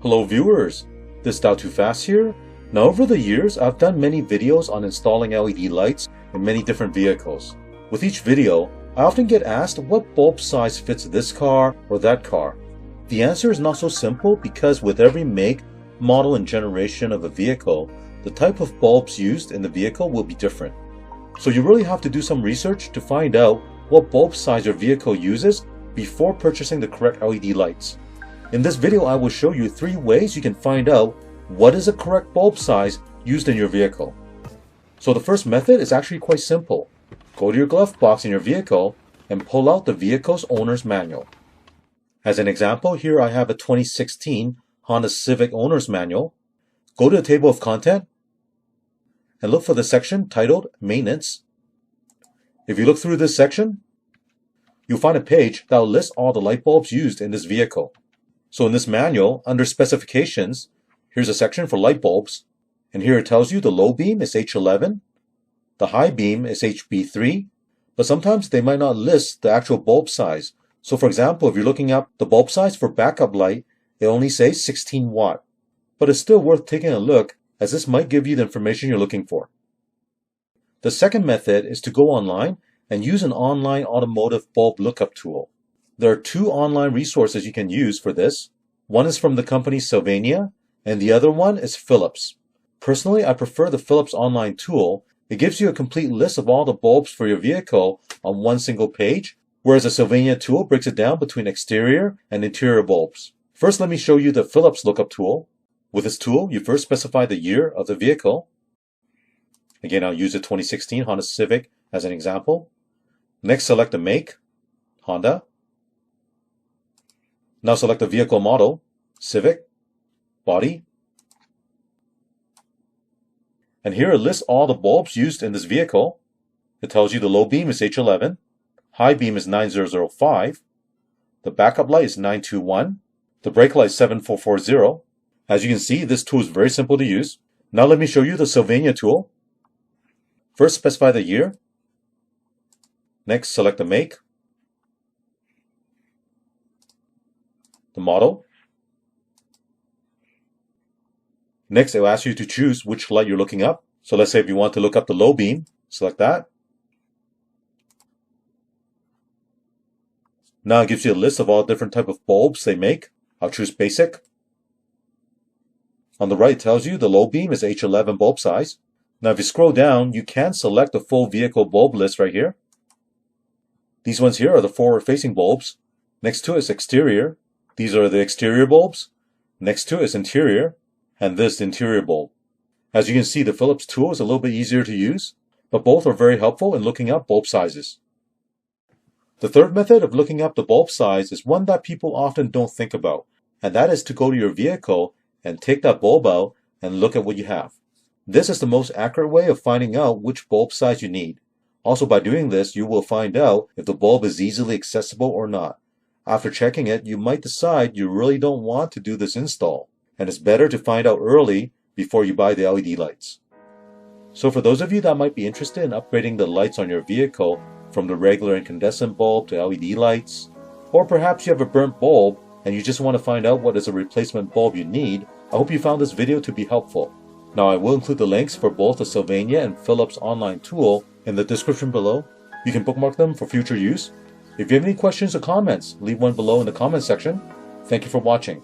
Hello viewers, this Dow2Fast here. Now over the years, I've done many videos on installing LED lights in many different vehicles. With each video, I often get asked what bulb size fits this car or that car. The answer is not so simple because with every make, model, and generation of a vehicle, the type of bulbs used in the vehicle will be different. So you really have to do some research to find out what bulb size your vehicle uses before purchasing the correct LED lights. In this video, I will show you 3 ways you can find out what is the correct bulb size used in your vehicle. So the first method is actually quite simple. Go to your glove box in your vehicle and pull out the vehicle's owner's manual. As an example, here I have a 2016 Honda Civic owner's manual. Go to the table of content and look for the section titled Maintenance. If you look through this section, you'll find a page that will list all the light bulbs used in this vehicle. So in this manual, under Specifications, here's a section for light bulbs, and here it tells you the low beam is H11, the high beam is HB3, but sometimes they might not list the actual bulb size. So for example, if you're looking up the bulb size for backup light, it only says 16 watt. But it's still worth taking a look, as this might give you the information you're looking for. The second method is to go online and use an online automotive bulb lookup tool. There are 2 online resources you can use for this. One is from the company Sylvania, and the other one is Philips. Personally, I prefer the Philips online tool. It gives you a complete list of all the bulbs for your vehicle on one single page, whereas the Sylvania tool breaks it down between exterior and interior bulbs. First, let me show you the Philips lookup tool. With this tool, you first specify the year of the vehicle. Again, I'll use the 2016 Honda Civic as an example. Next, select the make, Honda. Now select the vehicle model, Civic, body. And here it lists all the bulbs used in this vehicle. It tells you the low beam is H11, high beam is 9005, the backup light is 921, the brake light is 7440. As you can see, this tool is very simple to use. Now let me show you the Sylvania tool. First, specify the year. Next, select the make, the model. Next, it will ask you to choose which light you're looking up. So let's say if you want to look up the low beam, select that. Now it gives you a list of all different type of bulbs they make. I'll choose basic. On the right, it tells you the low beam is H11 bulb size. Now if you scroll down, you can select the full vehicle bulb list right here. These ones here are the forward-facing bulbs. Next to it is exterior. These are the exterior bulbs. Next to it is interior, and this interior bulb. As you can see, the Philips tool is a little bit easier to use, but both are very helpful in looking up bulb sizes. The third method of looking up the bulb size is one that people often don't think about, and that is to go to your vehicle and take that bulb out and look at what you have. This is the most accurate way of finding out which bulb size you need. Also, by doing this, you will find out if the bulb is easily accessible or not. After checking it, you might decide you really don't want to do this install, and it's better to find out early before you buy the LED lights. So for those of you that might be interested in upgrading the lights on your vehicle from the regular incandescent bulb to LED lights, or perhaps you have a burnt bulb and you just want to find out what is a replacement bulb you need, I hope you found this video to be helpful. Now I will include the links for both the Sylvania and Philips online tool in the description below. You can bookmark them for future use. If you have any questions or comments, leave one below in the comment section. Thank you for watching.